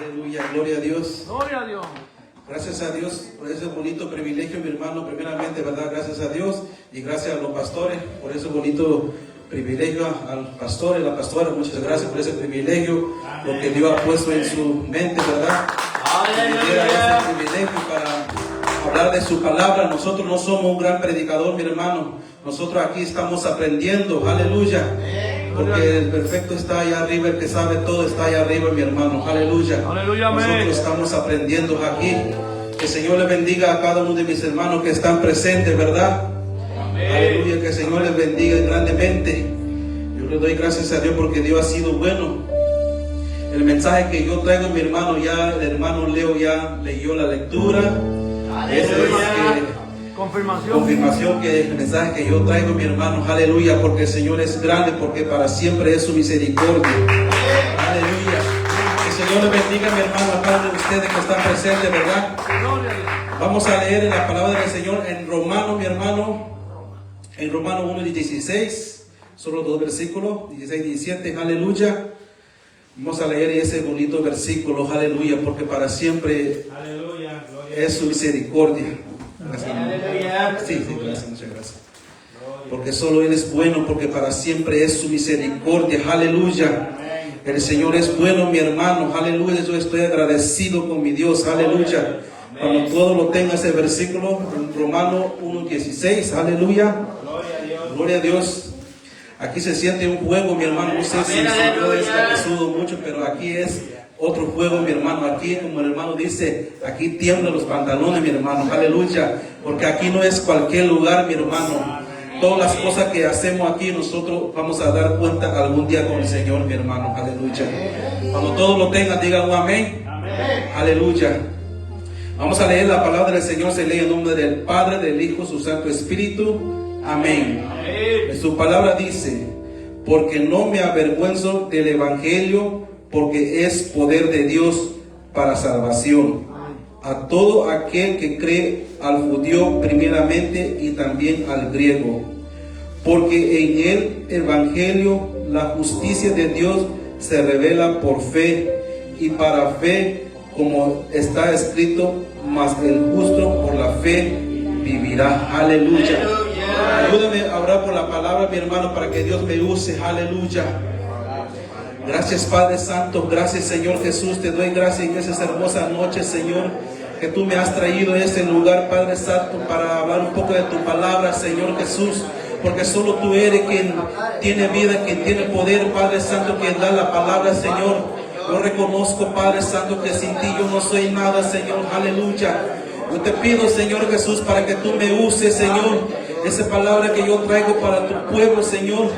Aleluya, gloria a Dios. Gloria a Dios. Gracias a Dios por ese bonito privilegio, mi hermano, primeramente, ¿verdad? Gracias a Dios y gracias a los pastores por ese bonito privilegio, al pastor y la pastora, muchas gracias por ese privilegio, lo que Dios ha puesto en su mente, ¿verdad? Que diera ese privilegio para hablar de su palabra. Nosotros no somos un gran predicador, mi hermano, nosotros aquí estamos aprendiendo, aleluya, porque el perfecto está allá arriba, el que sabe todo está allá arriba, mi hermano, aleluya. Nosotros estamos aprendiendo aquí. Que el Señor le bendiga a cada uno de mis hermanos que están presentes, ¿verdad? Aleluya, que el Señor les bendiga grandemente. Yo le doy gracias a Dios porque Dios ha sido bueno. El mensaje que yo traigo, mi hermano, ya el hermano Leo ya leyó la lectura. Esa es confirmación que el mensaje que yo traigo, mi hermano, aleluya, porque el Señor es grande, porque para siempre es su misericordia. Aleluya. Que el Señor le bendiga, mi hermano, a cada uno de ustedes que están presentes, ¿verdad? Vamos a leer la palabra del Señor en Romanos, mi hermano, en Romanos 1 y 16, solo dos versículos, 16 y 17, aleluya. Vamos a leer ese bonito versículo, aleluya, porque para siempre es su misericordia. Gracias. Sí, gracias, muchas gracias. Porque solo Él es bueno, porque para siempre es su misericordia, aleluya. El Señor es bueno, mi hermano, aleluya. Yo estoy agradecido con mi Dios, aleluya. Cuando todo lo tenga ese versículo, en Romanos 1:16, aleluya. Gloria a Dios. Aquí se siente un fuego, mi hermano. No sé si yo sudo mucho, pero aquí es otro fuego, mi hermano. Aquí, como el hermano dice, aquí tiemblan los pantalones, mi hermano. Aleluya. Porque aquí no es cualquier lugar, mi hermano. Todas las cosas que hacemos aquí, nosotros vamos a dar cuenta algún día con el Señor, mi hermano. Aleluya. Cuando todos lo tengan, digan un amén. Aleluya. Vamos a leer la palabra del Señor. Se lee en nombre del Padre, del Hijo, su Santo Espíritu. Amén. Su palabra dice: porque no me avergüenzo del Evangelio, porque es poder de Dios para salvación a todo aquel que cree, al judío primeramente y también al griego. Porque en el Evangelio la justicia de Dios se revela por fe, y para fe, como está escrito, mas el justo por la fe vivirá. Aleluya. Ayúdame a orar por la palabra, mi hermano, para que Dios me use. Aleluya. Gracias, Padre Santo. Gracias, Señor Jesús. Te doy gracias en esas hermosas noches, Señor, que tú me has traído a este lugar, Padre Santo, para hablar un poco de tu palabra, Señor Jesús. Porque solo tú eres quien tiene vida, quien tiene poder, Padre Santo, quien da la palabra, Señor. Yo reconozco, Padre Santo, que sin ti yo no soy nada, Señor. Aleluya. Yo te pido, Señor Jesús, para que tú me uses, Señor. Esa palabra que yo traigo para tu pueblo, Señor.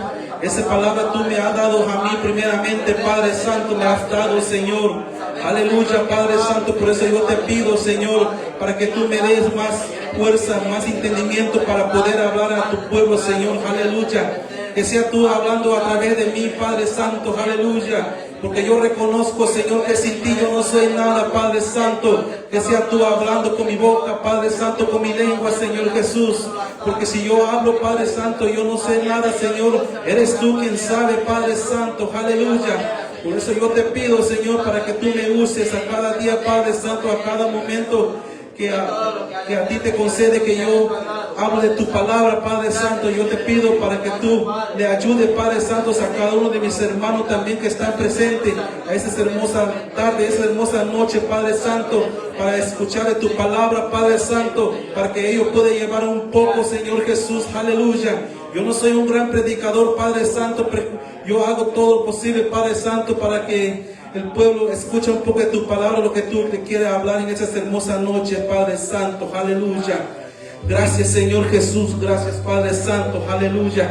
Esa palabra tú me has dado a mí primeramente, Padre Santo, me has dado, Señor. Aleluya, Padre Santo. Por eso yo te pido, Señor, para que tú me des más fuerza, más entendimiento para poder hablar a tu pueblo, Señor. Aleluya. Que sea tú hablando a través de mí, Padre Santo. Aleluya. Porque yo reconozco, Señor, que sin ti yo no soy nada, Padre Santo. Que sea tú hablando con mi boca, Padre Santo, con mi lengua, Señor Jesús. Porque si yo hablo, Padre Santo, yo no sé nada, Señor. Eres tú quien sabe, Padre Santo. Aleluya. Por eso yo te pido, Señor, para que tú me uses a cada día, Padre Santo, a cada momento que a ti te concede que yo hablo de tu palabra, Padre Santo. Yo te pido para que tú le ayudes, Padre Santo, a cada uno de mis hermanos también que están presentes a esa hermosa tarde, esa hermosa noche, Padre Santo, para escuchar de tu palabra, Padre Santo, para que ellos puedan llevar un poco, Señor Jesús. Aleluya. Yo no soy un gran predicador, Padre Santo, pero yo hago todo lo posible, Padre Santo, para que el pueblo escuche un poco de tu palabra, lo que tú te quieres hablar en estas hermosas noches, Padre Santo. Aleluya. Gracias, Señor Jesús. Gracias, Padre Santo. Aleluya.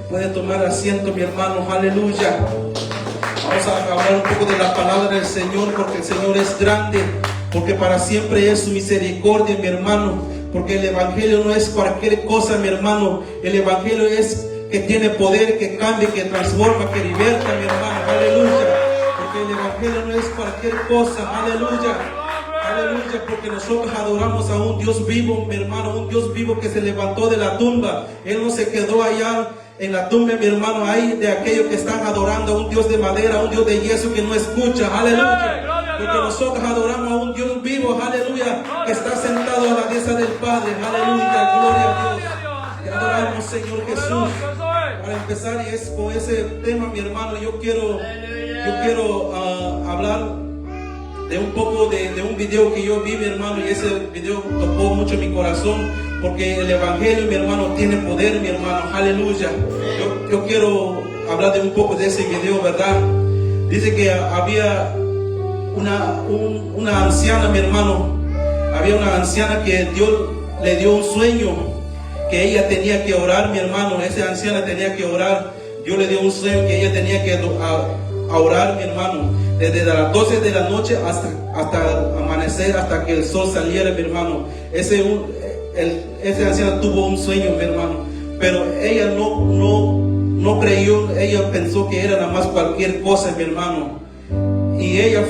Puede tomar asiento, mi hermano. Aleluya. Vamos a hablar un poco de la palabra del Señor, porque el Señor es grande, porque para siempre es su misericordia, mi hermano. Porque el Evangelio no es cualquier cosa, mi hermano. El Evangelio es que tiene poder, que cambia, que transforma, que liberta, mi hermano. Aleluya. Porque el Evangelio no es cualquier cosa. Aleluya. Aleluya, porque nosotros adoramos a un Dios vivo, mi hermano, un Dios vivo que se levantó de la tumba. Él no se quedó allá en la tumba, mi hermano, hay de aquellos que están adorando a un Dios de madera, a un Dios de yeso que no escucha. Aleluya. Porque nosotros adoramos a un Dios vivo, aleluya, que está sentado a la diestra del Padre, aleluya, gloria a Dios. Te adoramos, Señor Jesús. Para empezar, y es con ese tema, mi hermano, yo quiero hablar de un poco de un video que yo vi, mi hermano, y ese video tocó mucho mi corazón, porque el Evangelio, mi hermano, tiene poder, mi hermano, aleluya. Yo quiero hablar de un poco de ese video, ¿verdad? Dice que había una anciana, mi hermano, había una anciana que Dios le dio un sueño, que ella tenía que orar, mi hermano, esa anciana tenía que orar. Dios le dio un sueño que ella tenía que orar, mi hermano, desde las 12 de la noche hasta amanecer, hasta que el sol saliera, mi hermano. Esa anciana tuvo un sueño, mi hermano, pero ella no creyó, ella pensó que era nada más cualquier cosa, mi hermano. Y ella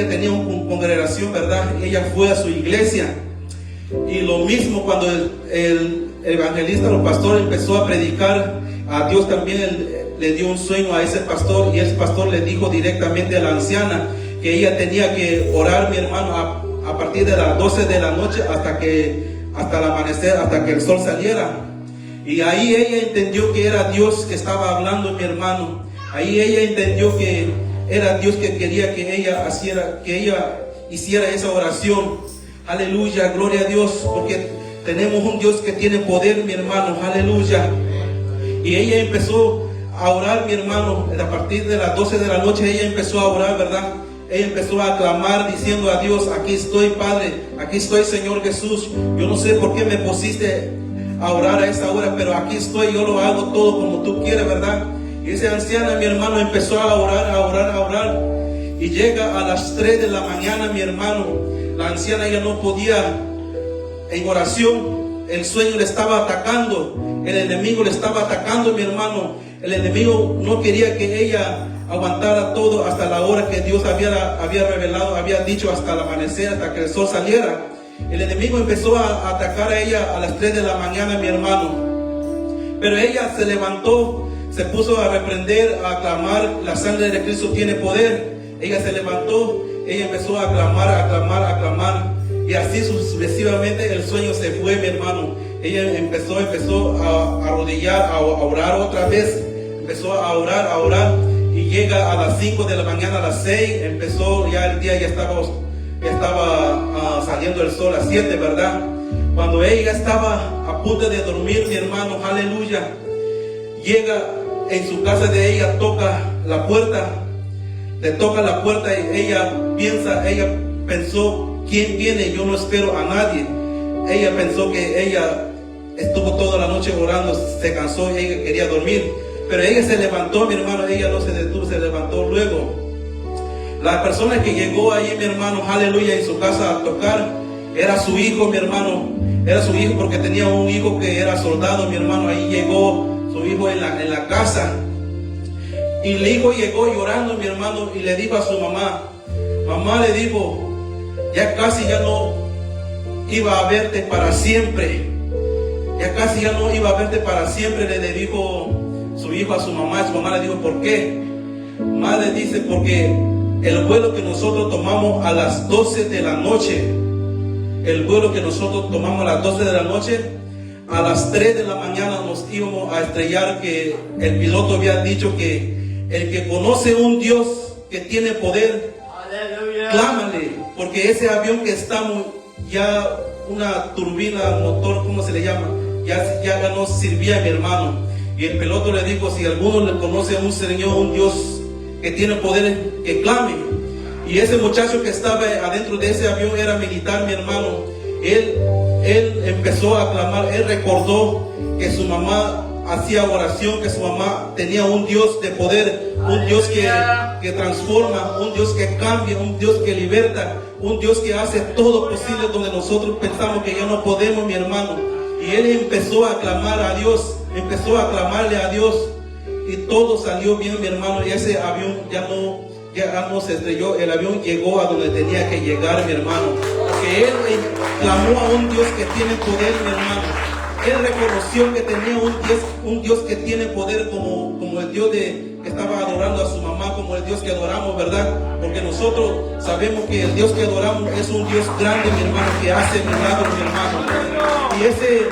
tenía una congregación, ¿verdad? Ella fue a su iglesia. Y lo mismo cuando el evangelista, el pastor empezó a predicar, a Dios también le dio un sueño a ese pastor, y ese pastor le dijo directamente a la anciana que ella tenía que orar, mi hermano, a partir de las 12 de la noche hasta el amanecer, hasta que el sol saliera. Y ahí ella entendió que era Dios que estaba hablando, mi hermano. Ahí ella entendió que era Dios que quería que ella hiciera esa oración. Aleluya, gloria a Dios, porque tenemos un Dios que tiene poder, mi hermano, aleluya. Y ella empezó a orar, mi hermano, a partir de las 12 de la noche ella empezó a orar, ¿verdad? Ella empezó a clamar diciendo a Dios: aquí estoy, Padre, aquí estoy, Señor Jesús. Yo no sé por qué me pusiste a orar a esa hora, pero aquí estoy, yo lo hago todo como tú quieres, ¿verdad? Y esa anciana, mi hermano, empezó a orar, y llega a las 3 de la mañana, mi hermano. La anciana ya no podía en oración, el sueño le estaba atacando, el enemigo le estaba atacando, mi hermano. El enemigo no quería que ella aguantara todo hasta la hora que Dios había revelado, había dicho, hasta el amanecer, hasta que el sol saliera. El enemigo empezó a atacar a ella a las 3 de la mañana, mi hermano. Pero ella se levantó, se puso a reprender, a clamar: la sangre de Cristo tiene poder. Ella se levantó, ella empezó a clamar, y así sucesivamente el sueño se fue, mi hermano. Ella empezó a arrodillar, a orar otra vez, empezó a orar, y llega a las 5 de la mañana, a las 6, empezó ya el día, ya estaba saliendo el sol a las 7, ¿verdad? Cuando ella estaba a punto de dormir, mi hermano, aleluya, llega en su casa de ella, toca la puerta, y ella pensó: ¿quién viene? Yo no espero a nadie. Ella pensó que ella estuvo toda la noche orando, se cansó y ella quería dormir. Pero ella se levantó, mi hermano, ella no se detuvo, se levantó luego. La persona que llegó ahí, mi hermano, aleluya, en su casa a tocar, era su hijo, mi hermano. Era su hijo, porque tenía un hijo que era soldado, mi hermano. Ahí llegó su hijo en la casa. Y el hijo llegó llorando, mi hermano, y le dijo a su mamá, le dijo: ya casi ya no iba a verte para siempre. Ya casi ya no iba a verte para siempre, le dijo su hijo a su mamá. Su mamá le dijo: ¿por qué? Madre dice: porque el vuelo que nosotros tomamos a las 12 de la noche, a las 3 de la mañana nos íbamos a estrellar, que el piloto había dicho que el que conoce un Dios que tiene poder, clámale, porque ese avión que estamos, ya una turbina, motor, ¿cómo se le llama? Ya no servía, mi hermano. Y el piloto le dijo: si alguno le conoce a un Señor, un Dios que tiene poder, que clame. Y ese muchacho que estaba adentro de ese avión era militar, mi hermano. Él empezó a clamar, él recordó que su mamá hacía oración, que su mamá tenía un Dios de poder, un Dios que transforma, un Dios que cambia, un Dios que liberta, un Dios que hace todo posible donde nosotros pensamos que ya no podemos, mi hermano. Y él empezó a clamar a Dios, empezó a clamarle a Dios, y todo salió bien, mi hermano. Y ese avión ya no se estrelló, el avión llegó a donde tenía que llegar, mi hermano, porque él clamó a un Dios que tiene poder, mi hermano. Él reconoció que tenía un Dios que tiene poder, como el Dios que estaba adorando a su mamá como el Dios que adoramos, ¿verdad? Porque nosotros sabemos que el Dios que adoramos es un Dios grande, mi hermano, que hace milagros, mi hermano. Y ese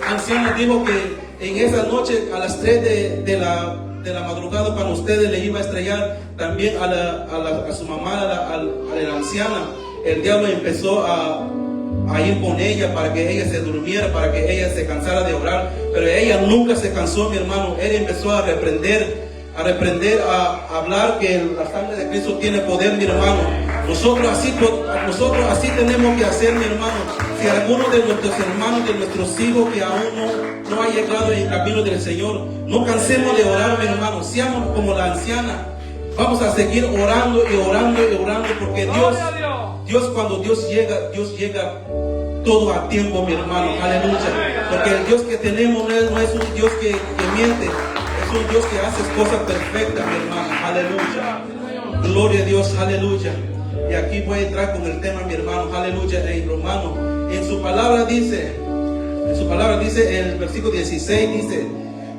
anciano dijo que en esa noche a las 3 de la madrugada, cuando ustedes le iba a estrellar también a su mamá, a la anciana, el diablo empezó a ir con ella para que ella se durmiera, para que ella se cansara de orar, pero ella nunca se cansó, mi hermano. Él empezó a reprender, a hablar que la sangre de Cristo tiene poder, mi hermano. Nosotros así tenemos que hacer, mi hermano. Si alguno de nuestros hermanos, de nuestros hijos que aún no ha llegado en el camino del Señor, no cansemos de orar, mi hermano. Seamos como la anciana. Vamos a seguir orando y orando y orando, porque cuando Dios llega todo a tiempo, mi hermano. Aleluya. Porque el Dios que tenemos no es un Dios que miente, es un Dios que hace cosas perfectas, mi hermano. Aleluya. Gloria a Dios, aleluya. Y aquí voy a entrar con el tema, mi hermano. Aleluya. En Romano, en su palabra dice, en el versículo 16 dice: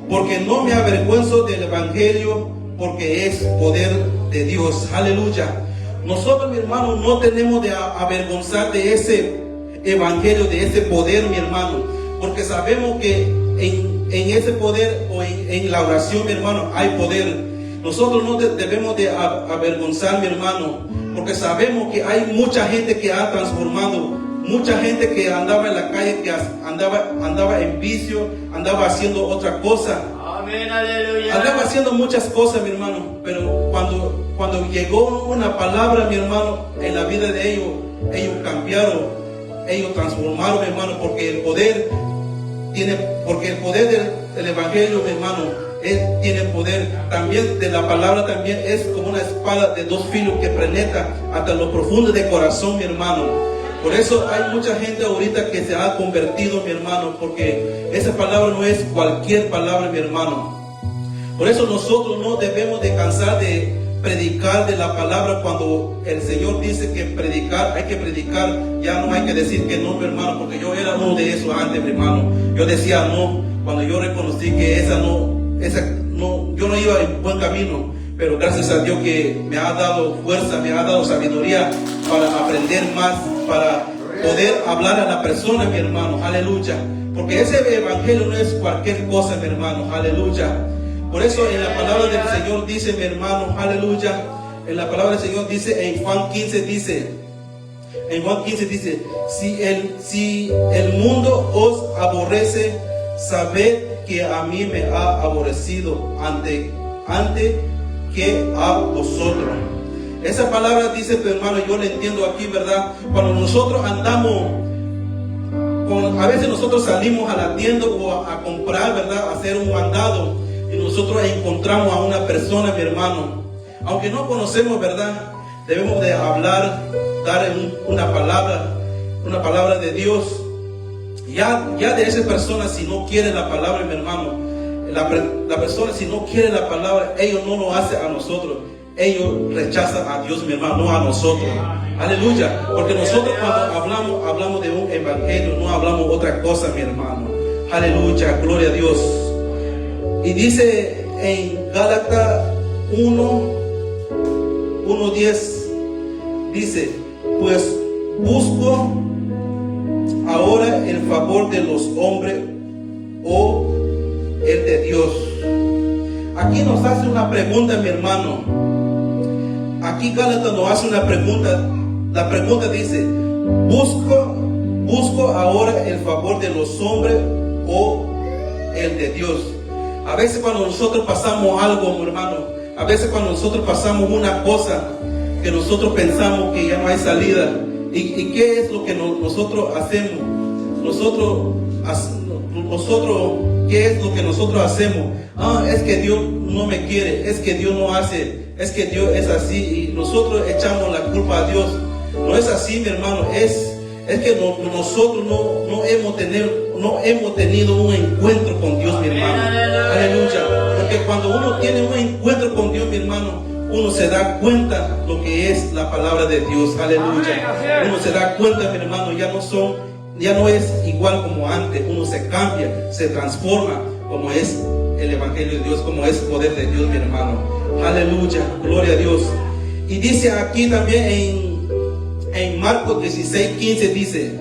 porque no me avergüenzo del evangelio, porque es poder de Dios. Aleluya. Nosotros, mi hermano, no tenemos de avergonzar de ese evangelio, de ese poder, mi hermano, porque sabemos que en ese poder o en la oración, mi hermano, hay poder. Nosotros no debemos de avergonzar, mi hermano, porque sabemos que hay mucha gente que ha transformado, mucha gente que andaba en la calle, que andaba en vicio, andaba haciendo otra cosa. Amén, aleluya. Andaba haciendo muchas cosas, mi hermano, pero cuando llegó una palabra, mi hermano, en la vida de ellos cambiaron, ellos transformaron, mi hermano, porque el poder del evangelio, mi hermano, tiene poder. También de la palabra también es como una espada de 2 filos que penetra hasta lo profundo del corazón, mi hermano. Por eso hay mucha gente ahorita que se ha convertido, mi hermano, porque esa palabra no es cualquier palabra, mi hermano. Por eso nosotros no debemos de cansar de predicar de la palabra. Cuando el Señor dice que hay que predicar, ya no hay que decir que no, mi hermano, porque yo era uno de esos antes, mi hermano. Yo decía no, cuando yo reconocí que yo no iba en buen camino, pero gracias a Dios que me ha dado fuerza, me ha dado sabiduría para aprender más, para poder hablar a la persona, mi hermano. Aleluya. Porque ese evangelio no es cualquier cosa, mi hermano. Aleluya. Por eso en la palabra del Señor dice, mi hermano, aleluya, en la palabra del Señor dice, en Juan 15 dice, si el mundo os aborrece, sabed que a mí me ha aborrecido antes que a vosotros. Esa palabra dice, mi hermano, yo la entiendo aquí, ¿verdad? Cuando nosotros andamos, a veces nosotros salimos a la tienda o a comprar, ¿verdad? A hacer un mandado. Y nosotros encontramos a una persona, mi hermano, aunque no conocemos, ¿verdad? Debemos de hablar, dar una palabra de Dios. Ya de esa persona, si no quiere la palabra, mi hermano, la persona, si no quiere la palabra, ellos no lo hacen a nosotros. Ellos rechazan a Dios, mi hermano, no a nosotros. Aleluya. Porque nosotros cuando hablamos de un evangelio, no hablamos otra cosa, mi hermano. Aleluya, gloria a Dios. Y dice en Gálatas 1:10, dice: pues busco ahora el favor de los hombres o el de Dios. Aquí nos hace una pregunta, mi hermano. Aquí Gálatas nos hace una pregunta. La pregunta dice: busco ahora el favor de los hombres o el de Dios. A veces cuando nosotros pasamos algo, mi hermano, a veces cuando nosotros pasamos una cosa que nosotros pensamos que ya no hay salida, ¿y qué es lo que nosotros hacemos? ¿Qué es lo que nosotros hacemos? Es que Dios no me quiere, es que Dios no hace, es que Dios es así, y nosotros echamos la culpa a Dios. No es así, mi hermano, es que nosotros no hemos tenido un encuentro con Dios, mi hermano. Aleluya. Porque cuando uno tiene un encuentro con Dios, mi hermano, uno se da cuenta lo que es la palabra de Dios. Aleluya. Uno se da cuenta, mi hermano, ya no es igual como antes. Uno se cambia, se transforma como es el Evangelio de Dios, como es poder de Dios, mi hermano. Aleluya, gloria a Dios. Y dice aquí también en Marcos 16:15 dice,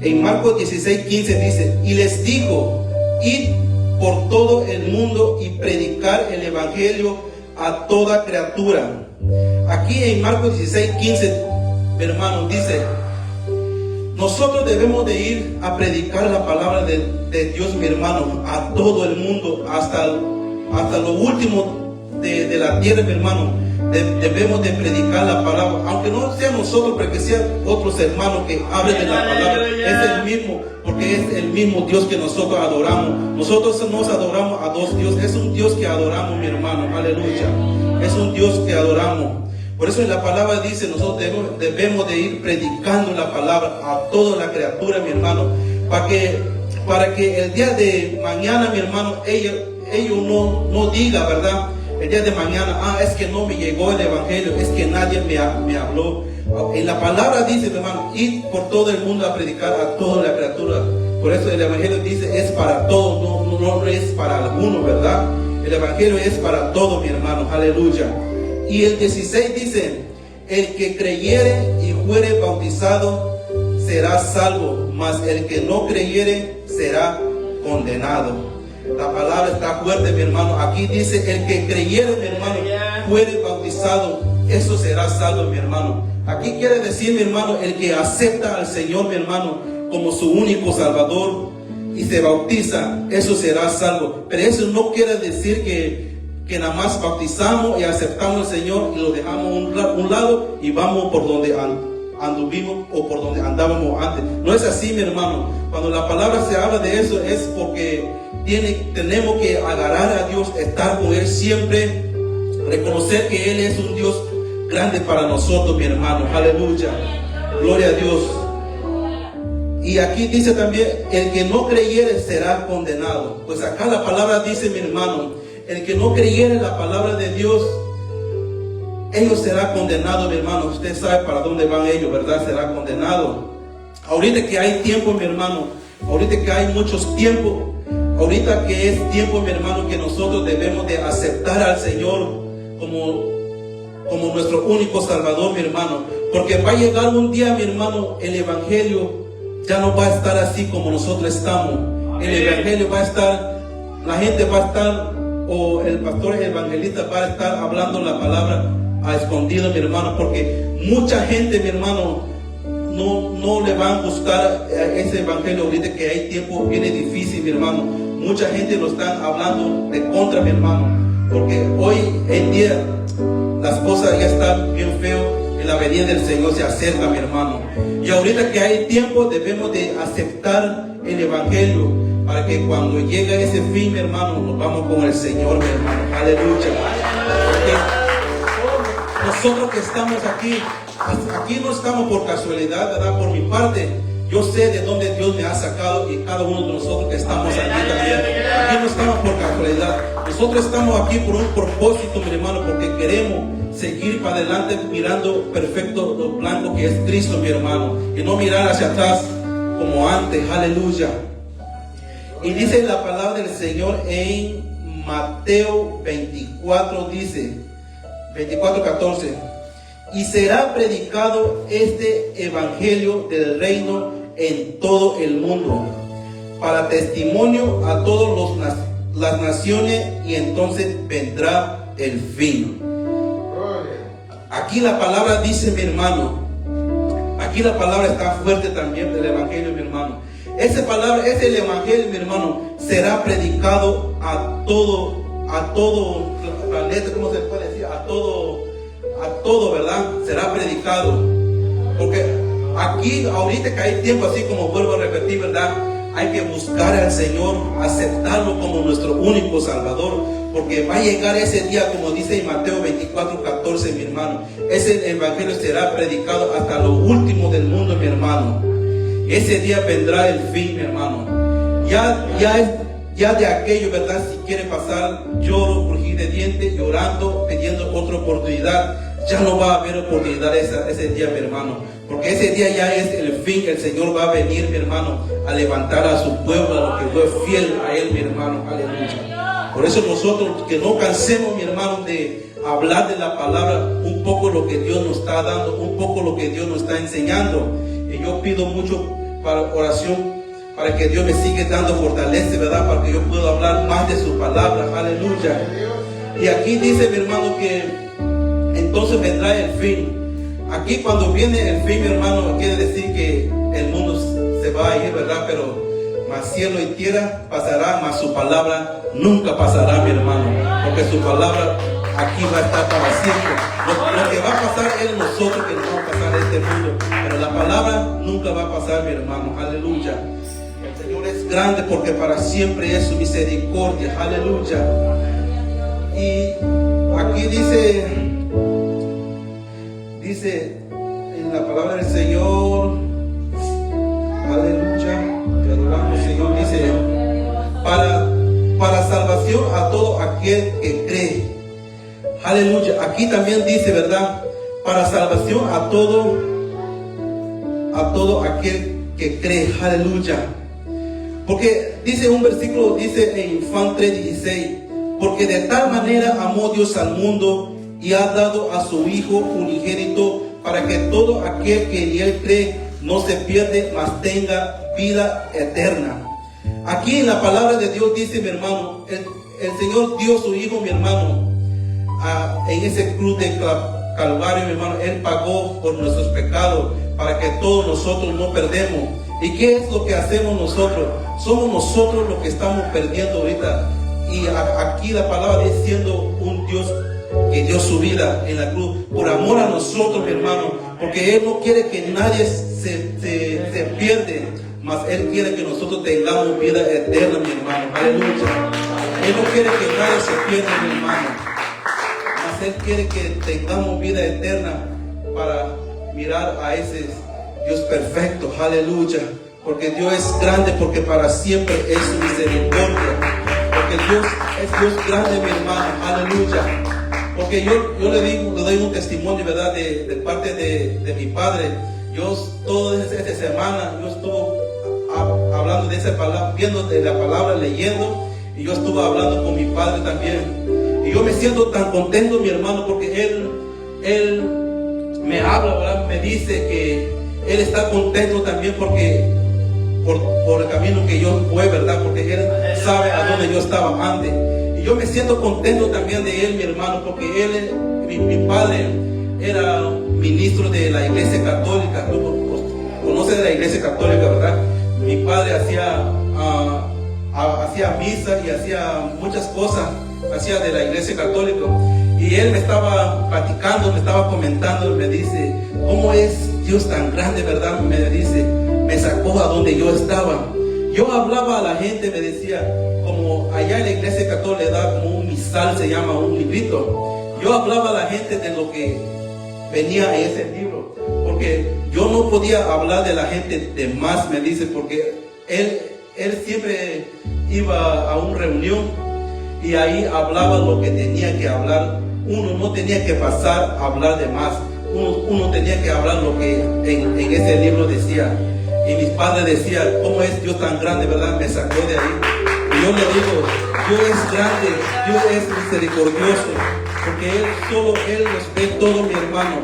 en Marcos 16:15 dice, y les dijo, id por todo el mundo y predicar el Evangelio a toda criatura. Aquí en Marcos 16:15, mi hermano, dice, nosotros debemos de ir a predicar la palabra de Dios, mi hermano, a todo el mundo, hasta lo último de la tierra, mi hermano. Debemos de predicar la palabra, aunque no sea nosotros, pero que sean otros hermanos que hablen de la palabra. Es el mismo, porque es el mismo Dios que nosotros adoramos. Nosotros nos adoramos a dos dioses. Es un Dios que adoramos, mi hermano, aleluya. Es un Dios que adoramos. Por eso en la palabra dice, nosotros debemos de ir predicando la palabra a toda la criatura, mi hermano, para que el día de mañana, mi hermano, ellos no diga, ¿verdad? El día de mañana, es que no me llegó el Evangelio, es que nadie me habló. En la palabra dice, mi hermano, ir por todo el mundo a predicar a toda la criatura. Por eso el Evangelio dice, es para todos, no es para algunos, ¿verdad? El Evangelio es para todos, mi hermano, aleluya. Y el 16 dice, el que creyere y fuere bautizado será salvo, mas el que no creyere será condenado. La palabra está fuerte, mi hermano. Aquí dice, el que creyere, mi hermano, fuere bautizado, eso será salvo, mi hermano. Aquí quiere decir, mi hermano, el que acepta al Señor, mi hermano, como su único Salvador y se bautiza, eso será salvo. Pero eso no quiere decir que nada más bautizamos y aceptamos al Señor y lo dejamos a un lado y vamos por donde anduvimos o por donde andábamos antes. No es así, mi hermano. Cuando la palabra se habla de eso es porque tenemos que agarrar a Dios, estar con Él siempre, reconocer que Él es un Dios grande para nosotros, mi hermano. Aleluya, gloria a Dios. Y aquí dice también, el que no creyere será condenado. Pues acá la palabra dice, mi hermano, el que no creyere la palabra de Dios, ellos será condenado, mi hermano. Usted sabe para dónde van ellos, ¿verdad? Será condenado. Ahorita que hay tiempo, mi hermano, ahorita que hay muchos tiempos, ahorita que es tiempo, mi hermano, que nosotros debemos de aceptar al Señor como nuestro único Salvador, mi hermano. Porque va a llegar un día, mi hermano, el Evangelio ya no va a estar así como nosotros estamos. El Evangelio va a estar, la gente va a estar, o el pastor evangelista va a estar hablando la palabra a escondido, mi hermano, porque mucha gente, mi hermano, no le va a gustar ese evangelio ahorita que hay tiempo, viene difícil, mi hermano. Mucha gente lo están hablando de contra, mi hermano, porque hoy en día las cosas ya están bien feo y la venida del Señor se acerca, mi hermano. Y ahorita que hay tiempo debemos de aceptar el evangelio para que cuando llegue ese fin, mi hermano, nos vamos con el Señor, mi hermano. Aleluya. Porque nosotros que estamos aquí no estamos por casualidad, ¿verdad? Por mi parte, yo sé de dónde Dios me ha sacado y cada uno de nosotros que estamos aquí también. Aquí no estamos por casualidad. Nosotros estamos aquí por un propósito, mi hermano, porque queremos seguir para adelante mirando perfecto lo blanco que es Cristo, mi hermano, y no mirar hacia atrás como antes. Aleluya. Y dice la palabra del Señor en Mateo 24, dice 24:14, y será predicado este evangelio del reino en todo el mundo para testimonio a todas las naciones, y entonces vendrá el fin. Aquí la palabra dice, mi hermano, aquí la palabra está fuerte también del evangelio, mi hermano. Esa palabra, es el evangelio, mi hermano, será predicado a todo planeta, ¿cómo se puede decir? A todo, ¿verdad? Será predicado. Porque aquí, ahorita que hay tiempo, así como vuelvo a repetir, ¿verdad? Hay que buscar al Señor, aceptarlo como nuestro único Salvador, porque va a llegar ese día, como dice en Mateo 24:14, mi hermano. Ese evangelio será predicado hasta lo último del mundo, mi hermano. Ese día vendrá el fin, mi hermano. Ya de aquello, ¿verdad? Si quiere pasar lloro, crujir de dientes, llorando, pidiendo otra oportunidad. ya no va a haber oportunidad ese día, mi hermano, porque ese día ya es el fin. El Señor va a venir, mi hermano, a levantar a su pueblo, a lo que fue fiel a Él, mi hermano, aleluya. Por eso nosotros, que no cansemos, mi hermano, de hablar de la palabra, un poco lo que Dios nos está dando, un poco lo que Dios nos está enseñando. Y yo pido mucho para oración, para que Dios me siga dando fortaleza, ¿verdad? Para que yo pueda hablar más de su palabra, aleluya. Y aquí dice, mi hermano, que entonces vendrá el fin. Aquí cuando viene el fin, mi hermano, quiere decir que el mundo se va a ir, ¿verdad? Pero más cielo y tierra pasará, más su palabra nunca pasará, mi hermano, porque su palabra aquí va a estar para siempre. Lo que va a pasar es nosotros, que no va a pasar este mundo, pero la palabra nunca va a pasar, mi hermano, aleluya. El Señor es grande porque para siempre es su misericordia, aleluya. Y aquí dice en la palabra del Señor, aleluya, te adoramos, Señor, dice, para salvación a todo aquel que cree, aleluya. Aquí también dice, ¿verdad? Para salvación a todo aquel que cree, aleluya. Porque dice un versículo, dice en Juan 3:16, porque de tal manera amó Dios al mundo y ha dado a su Hijo unigénito, para que todo aquel que en Él cree no se pierde, mas tenga vida eterna. Aquí en la palabra de Dios dice, mi hermano, el Señor dio su Hijo, mi hermano, en ese cruz de Calvario, mi hermano. Él pagó por nuestros pecados, para que todos nosotros no perdemos. ¿Y qué es lo que hacemos nosotros? Somos nosotros los que estamos perdiendo ahorita. Y aquí la palabra diciendo un Dios que dio su vida en la cruz por amor a nosotros, mi hermano, porque Él no quiere que nadie se pierde, mas Él quiere que nosotros tengamos vida eterna, mi hermano, aleluya. Él no quiere que nadie se pierda, mi hermano, mas Él quiere que tengamos vida eterna para mirar a ese Dios perfecto, aleluya. Porque Dios es grande, porque para siempre es su misericordia. Porque Dios es Dios grande, mi hermano, aleluya. Porque yo le doy un testimonio, ¿verdad? De parte de mi padre. Yo toda esta semana, yo estuve hablando de esa palabra, viendo de la palabra, leyendo, y yo estuve hablando con mi padre también. Y yo me siento tan contento, mi hermano, porque él me habla, ¿verdad? Me dice que él está contento también porque por el camino que yo fui, ¿verdad? Porque él sabe a dónde yo estaba antes. Y yo me siento contento también de él, mi hermano, porque mi padre era ministro de la Iglesia Católica. Conoce de la Iglesia Católica, ¿verdad? Mi padre hacía misa y hacía muchas cosas, hacía de la Iglesia Católica. Y él me estaba platicando, me estaba comentando, y me dice, ¿cómo es Dios tan grande, verdad? Me dice, me sacó a donde yo estaba. Yo hablaba a la gente, me decía, como allá en la Iglesia Católica le da como un misal, se llama un librito. Yo hablaba a la gente de lo que venía en ese libro, porque yo no podía hablar de la gente de más, me dice, porque él siempre iba a una reunión y ahí hablaba lo que tenía que hablar. Uno no tenía que pasar a hablar de más, uno tenía que hablar lo que en ese libro decía. Y mis padres decían, ¿cómo es Dios tan grande, verdad? Me sacó de ahí. Y yo le digo, Dios es grande, Dios es misericordioso, porque Él nos ve todo, mi hermano.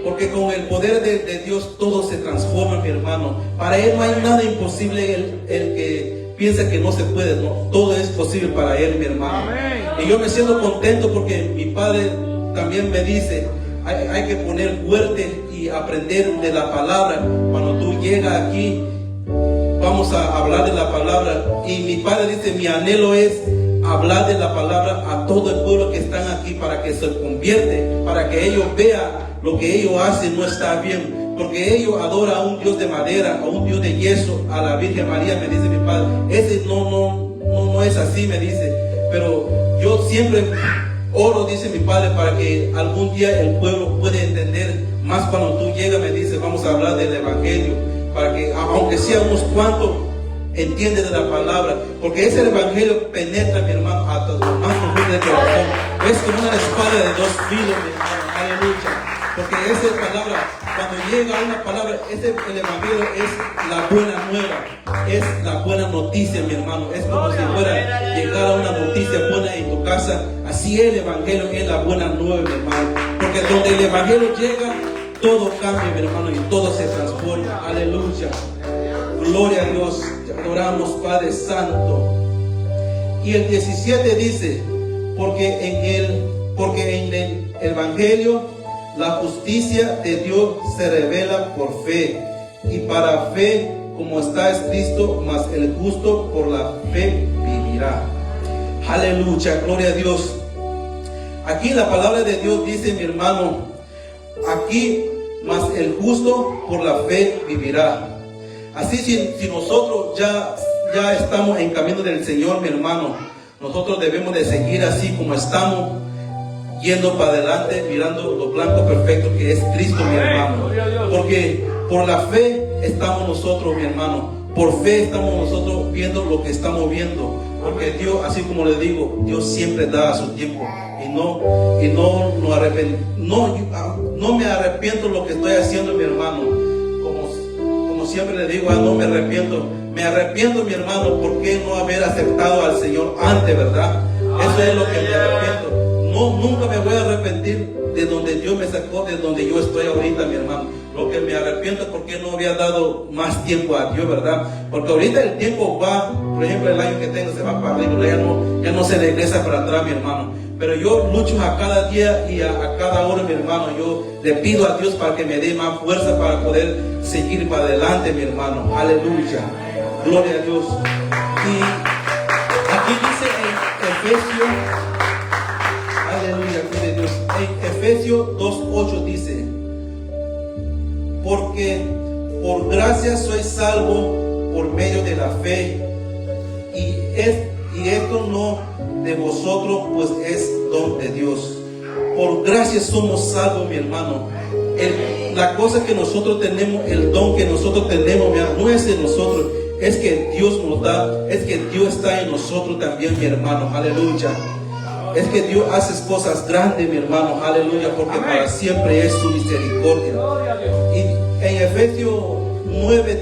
Porque con el poder de Dios todo se transforma, mi hermano. Para Él no hay nada imposible. El que piensa que no se puede, no, todo es posible para Él, mi hermano. Amén. Y yo me siento contento porque mi padre también me dice, hay que poner fuerte y aprender de la palabra. Cuando tú llegas aquí, vamos a hablar de la palabra. Y mi padre dice, mi anhelo es hablar de la palabra a todo el pueblo que están aquí, para que se convierte, para que ellos vean lo que ellos hacen no está bien, porque ellos adoran a un Dios de madera, a un Dios de yeso, a la Virgen María, me dice mi padre. Ese no es así, me dice. Pero yo siempre oro, dice mi padre, para que algún día el pueblo pueda entender más. Cuando tú llegas, me dice, vamos a hablar del Evangelio, para que aunque sea unos cuantos entienden de la palabra, porque ese Evangelio penetra, mi hermano, a todo lo más profundo del corazón. Es como una espada de dos filos, mi hermano. Aleluya. Porque esa palabra, cuando llega una palabra, el evangelio es la buena nueva, es la buena noticia, mi hermano. Es como si fuera llegar a una noticia buena en tu casa. Así el evangelio es la buena nueva, mi hermano. Porque donde el evangelio llega, todo cambia, mi hermano, y todo se transforma. Aleluya. Gloria a Dios. Te adoramos, Padre Santo. Y el 17 dice, porque en el evangelio la justicia de Dios se revela por fe, y para fe, como está escrito, mas el justo por la fe vivirá. Aleluya, gloria a Dios. Aquí la palabra de Dios dice, mi hermano, aquí, mas el justo por la fe vivirá. Así si nosotros ya estamos en camino del Señor, mi hermano, nosotros debemos de seguir así como estamos, yendo para adelante, mirando lo blanco perfecto que es Cristo, mi hermano. Porque por la fe estamos nosotros, mi hermano. Por fe estamos nosotros viendo lo que estamos viendo. Porque Dios, así como le digo, Dios siempre da a su tiempo. Y no me arrepiento de lo que estoy haciendo, mi hermano. Como siempre le digo, no me arrepiento. Me arrepiento, mi hermano, por qué no haber aceptado al Señor antes, ¿verdad? Eso es lo que me arrepiento. No, nunca me voy a arrepentir de donde Dios me sacó, de donde yo estoy ahorita, mi hermano. Lo que me arrepiento es porque no había dado más tiempo a Dios, ¿verdad? Porque ahorita el tiempo va, por ejemplo, el año que tengo se va para arriba, ya no se regresa para atrás, mi hermano. Pero yo lucho a cada día y a cada hora, mi hermano. Yo le pido a Dios para que me dé más fuerza para poder seguir para adelante, mi hermano. Aleluya. Gloria a Dios. Y aquí dice en Efesios, aleluya, gloria a Dios. En Efesios 2:8 dice, porque por gracia sois salvo por medio de la fe, y esto no de vosotros, pues es don de Dios. Por gracia somos salvos, mi hermano. La cosa que nosotros tenemos, el don que nosotros tenemos, mi hermano, no es de nosotros, es que Dios nos da, es que Dios está en nosotros también, mi hermano. Aleluya. Es que Dios hace cosas grandes, mi hermano. Aleluya, porque para siempre es su misericordia. Y en Efesios 2:9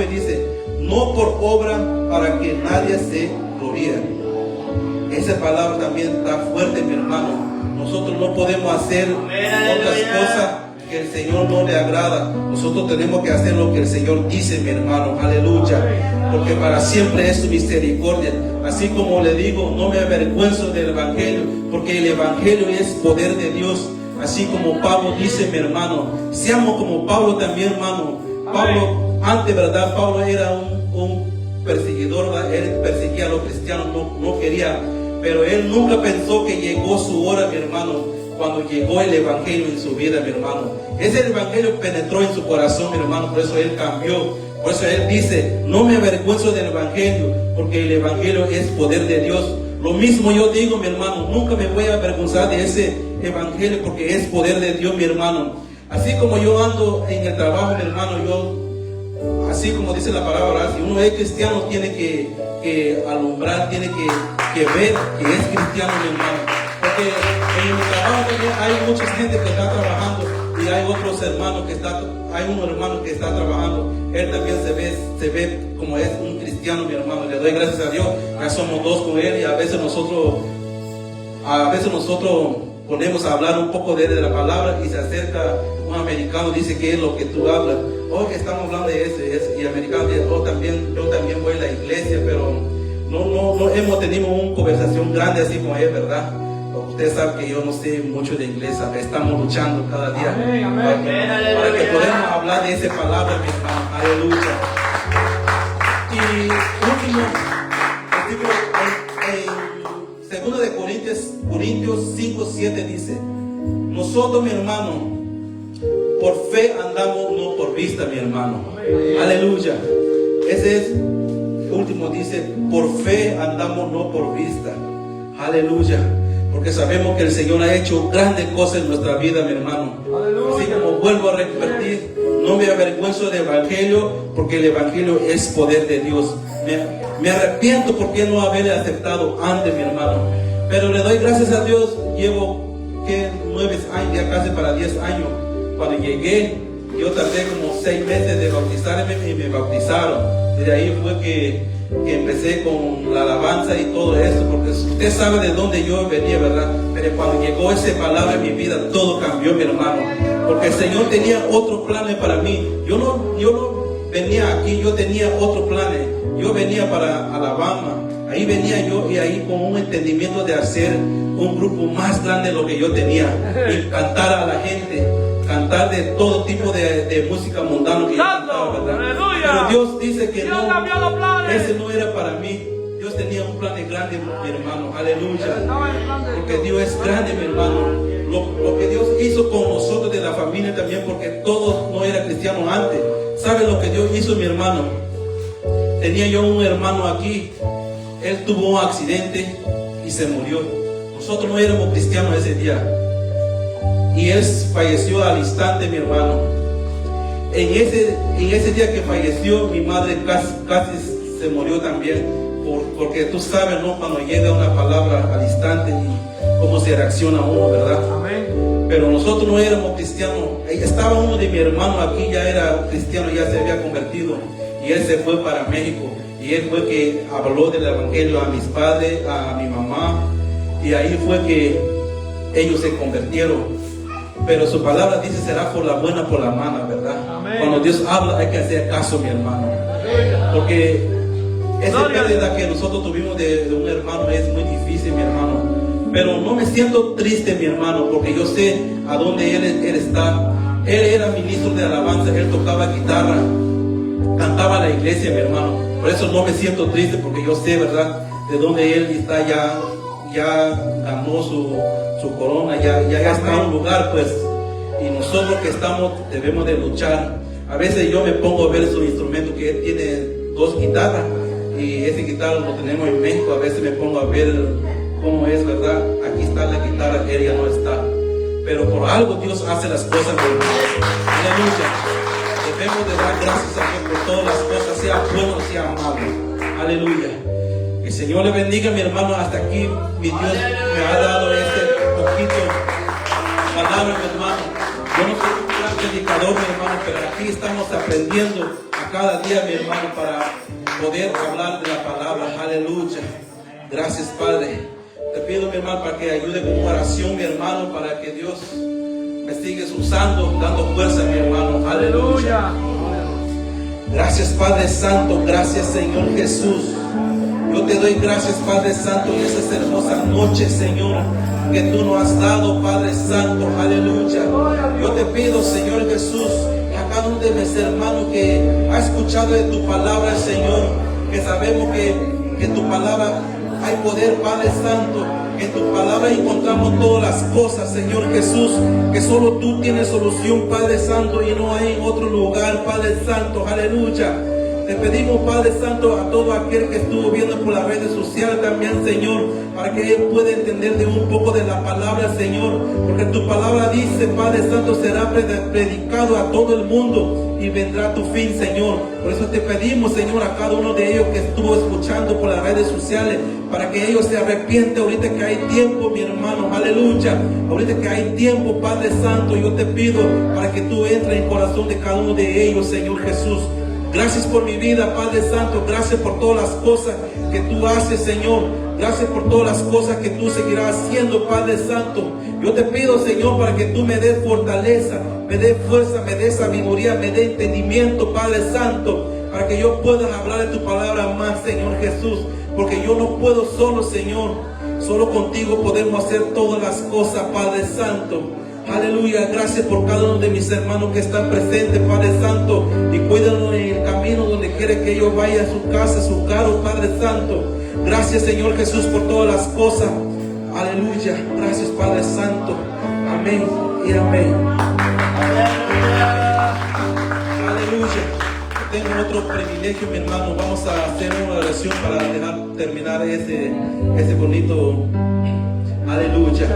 dice, no por obra para que nadie se gloríe. Esa palabra también está fuerte, mi hermano. Nosotros no podemos hacer otras cosas que el Señor no le agrada. Nosotros tenemos que hacer lo que el Señor dice, mi hermano. Aleluya. Porque para siempre es su misericordia. Así como le digo, no me avergüenzo del evangelio, porque el evangelio es poder de Dios. Así como Pablo dice, mi hermano, seamos como Pablo también, hermano. Pablo, antes, ¿verdad? Pablo era un perseguidor, ¿verdad? Él perseguía a los cristianos, no quería. Pero él nunca pensó que llegó su hora, mi hermano, cuando llegó el evangelio en su vida, mi hermano. Ese evangelio penetró en su corazón, mi hermano, por eso él cambió. Por eso él dice, no me avergüenzo del evangelio, porque el evangelio es poder de Dios. Lo mismo yo digo, mi hermano, nunca me voy a avergonzar de ese evangelio, porque es poder de Dios, mi hermano. Así como yo ando en el trabajo, mi hermano, así como dice la palabra, si uno es cristiano, tiene que alumbrar, tiene que ver que es cristiano, mi hermano. Porque en mi trabajo hay mucha gente que está trabajando y hay otros hermanos hay un hermano que está trabajando. Él también se ve como es un cristiano, mi hermano. Le doy gracias a Dios, ya somos dos con él, y a veces nosotros ponemos a hablar un poco de la palabra, y se acerca un americano, dice, ¿qué es lo que tú hablas? Que estamos hablando de eso, y el americano dice, yo también voy a la iglesia, pero no hemos tenido una conversación grande así como es, ¿verdad? Usted sabe que yo no sé mucho de inglés, estamos luchando cada día para que podamos hablar de esa palabra, mi hermano. Aleluya. Y último, en 2 de Corintios 5:7 dice, nosotros, mi hermano, por fe andamos, no por vista, mi hermano. Aleluya. Ese es último, dice, por fe andamos, no por vista. Aleluya. Porque sabemos que el Señor ha hecho grandes cosas en nuestra vida, mi hermano. Aleluya. Así como vuelvo a repetir, no me avergüenzo del evangelio, porque el evangelio es poder de Dios. Me arrepiento porque no haber aceptado antes, mi hermano. Pero le doy gracias a Dios. Llevo 9 años, ya casi para 10 años. Cuando llegué, yo tardé como 6 meses de bautizarme y me bautizaron. Desde ahí fue que empecé con la alabanza y todo eso, porque usted sabe de dónde yo venía, ¿verdad? Pero cuando llegó esa palabra en mi vida, todo cambió, mi hermano, porque el Señor tenía otros planes para mí. Yo no venía aquí, yo tenía otros planes. Yo venía para Alabama, ahí venía yo, y ahí con un entendimiento de hacer un grupo más grande de lo que yo tenía, y cantar a la gente, cantar de todo tipo de música mundana que yo cantaba, ¿verdad? Pero Dios dice que no, ese no era para mí. Dios tenía un plan grande, mi hermano, aleluya, porque Dios es grande, mi hermano. Lo que Dios hizo con nosotros de la familia también, porque todos no eran cristianos antes. ¿Sabe lo que Dios hizo, mi hermano? Tenía yo un hermano aquí, él tuvo un accidente y se murió. Nosotros no éramos cristianos ese día, y él falleció al instante, mi hermano. En ese día que falleció, mi madre casi se murió también, porque tú sabes, ¿no? Cuando llega una palabra al instante y cómo se reacciona uno, ¿verdad? Amén. Pero nosotros no éramos cristianos. Estaba uno de mi hermano aquí, ya era cristiano, ya se había convertido, y él se fue para México, y él fue que habló del evangelio a mis padres, a mi mamá, y ahí fue que ellos se convirtieron. Pero su palabra dice: será por la buena, por la mala, ¿verdad? Amén. Cuando Dios habla hay que hacer caso, mi hermano, porque esa pérdida que nosotros tuvimos de un hermano es muy difícil, mi hermano. Pero no me siento triste, mi hermano, porque yo sé a dónde él está. Él era ministro de alabanza, él tocaba guitarra, cantaba a la iglesia, mi hermano. Por eso no me siento triste, porque yo sé, ¿verdad?, de dónde él está. Ya ganó su corona, ya está en un lugar, pues. Y nosotros que estamos debemos de luchar. A veces yo me pongo a ver su instrumento, que él tiene 2 guitarras, y esa guitarra lo tenemos en México. A veces me pongo a ver cómo es, ¿verdad? Aquí está la guitarra, él ya no está. Pero por algo Dios hace las cosas, mi hermano. Aleluya. Debemos de dar gracias a Dios por todas las cosas, sea bueno, sea malo. Aleluya. Que el Señor le bendiga, mi hermano. Hasta aquí mi Dios me ha dado este poquito palabra, mi hermano. Yo no soy un gran predicador, mi hermano, pero aquí estamos aprendiendo a cada día, mi hermano, para poder hablar de la palabra. Aleluya. Gracias, Padre. Te pido, mi hermano, para que ayude con oración, mi hermano, para que Dios me siga usando, dando fuerza, mi hermano. Aleluya. Gracias, Padre Santo. Gracias, Señor Jesús. Yo te doy gracias, Padre Santo, en esas hermosas noches, Señor, que tú nos has dado, Padre Santo. Aleluya. Yo te pido, Señor Jesús, a cada uno de mis hermanos que ha escuchado de tu palabra, Señor, que sabemos que en tu palabra hay poder, Padre Santo. En tu palabra encontramos todas las cosas, Señor Jesús, que solo tú tienes solución, Padre Santo, y no hay en otro lugar, Padre Santo. Aleluya. Te pedimos, Padre Santo, a todo aquel que estuvo viendo por las redes sociales también, Señor, para que él pueda entender de un poco de la palabra, Señor, porque tu palabra dice, Padre Santo, será predicado a todo el mundo y vendrá tu fin, Señor. Por eso te pedimos, Señor, a cada uno de ellos que estuvo escuchando por las redes sociales, para que ellos se arrepienten ahorita que hay tiempo, mi hermano. Aleluya. Ahorita que hay tiempo, Padre Santo, yo te pido para que tú entres en el corazón de cada uno de ellos, Señor Jesús. Gracias por mi vida, Padre Santo. Gracias por todas las cosas que tú haces, Señor. Gracias por todas las cosas que tú seguirás haciendo, Padre Santo. Yo te pido, Señor, para que tú me des fortaleza, me des fuerza, me des sabiduría, me des entendimiento, Padre Santo, para que yo pueda hablar de tu palabra más, Señor Jesús. Porque yo no puedo solo, Señor. Solo contigo podemos hacer todas las cosas, Padre Santo. Aleluya. Gracias por cada uno de mis hermanos que están presentes, Padre Santo, y cuídanos en el camino donde quiere que ellos vayan a su casa, a su carro, Padre Santo. Gracias, Señor Jesús, por todas las cosas. Aleluya. Gracias, Padre Santo. Amén y amén. Aleluya. Tengo otro privilegio, mi hermano. Vamos a hacer una oración para terminar ese bonito, aleluya,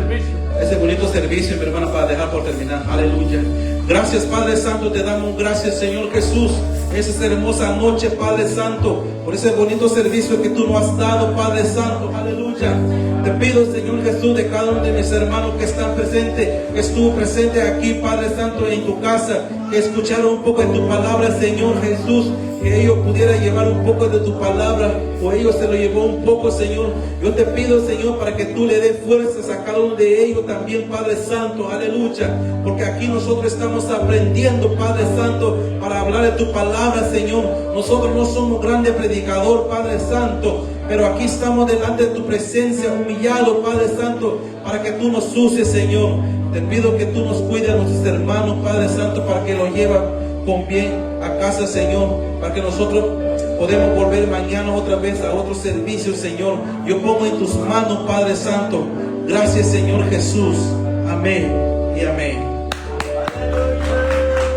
ese bonito servicio, mi hermano, para dejar por terminar. Aleluya. Gracias, Padre Santo, te damos gracias, Señor Jesús. Esa hermosa noche, Padre Santo, por ese bonito servicio que tú nos has dado, Padre Santo, aleluya. Te pido, Señor Jesús, de cada uno de mis hermanos que están presentes, que estuvo presente aquí, Padre Santo, en tu casa, que escucharon un poco de tu palabra, Señor Jesús, que ellos pudieran llevar un poco de tu palabra, o ellos se lo llevó un poco, Señor. Yo te pido, Señor, para que tú le des fuerzas a cada uno de ellos también, Padre Santo, aleluya, porque aquí nosotros estamos aprendiendo, Padre Santo, para hablar de tu palabra, Señor. Nosotros no somos grandes predicadores, Padre Santo, pero aquí estamos delante de tu presencia, humillados, Padre Santo, para que tú nos uses, Señor. Te pido que tú nos cuides a nuestros hermanos, Padre Santo, para que los lleven con bien a casa, Señor, para que nosotros podemos volver mañana otra vez a otro servicio, Señor. Yo pongo en tus manos, Padre Santo. Gracias, Señor Jesús. Amén y amén.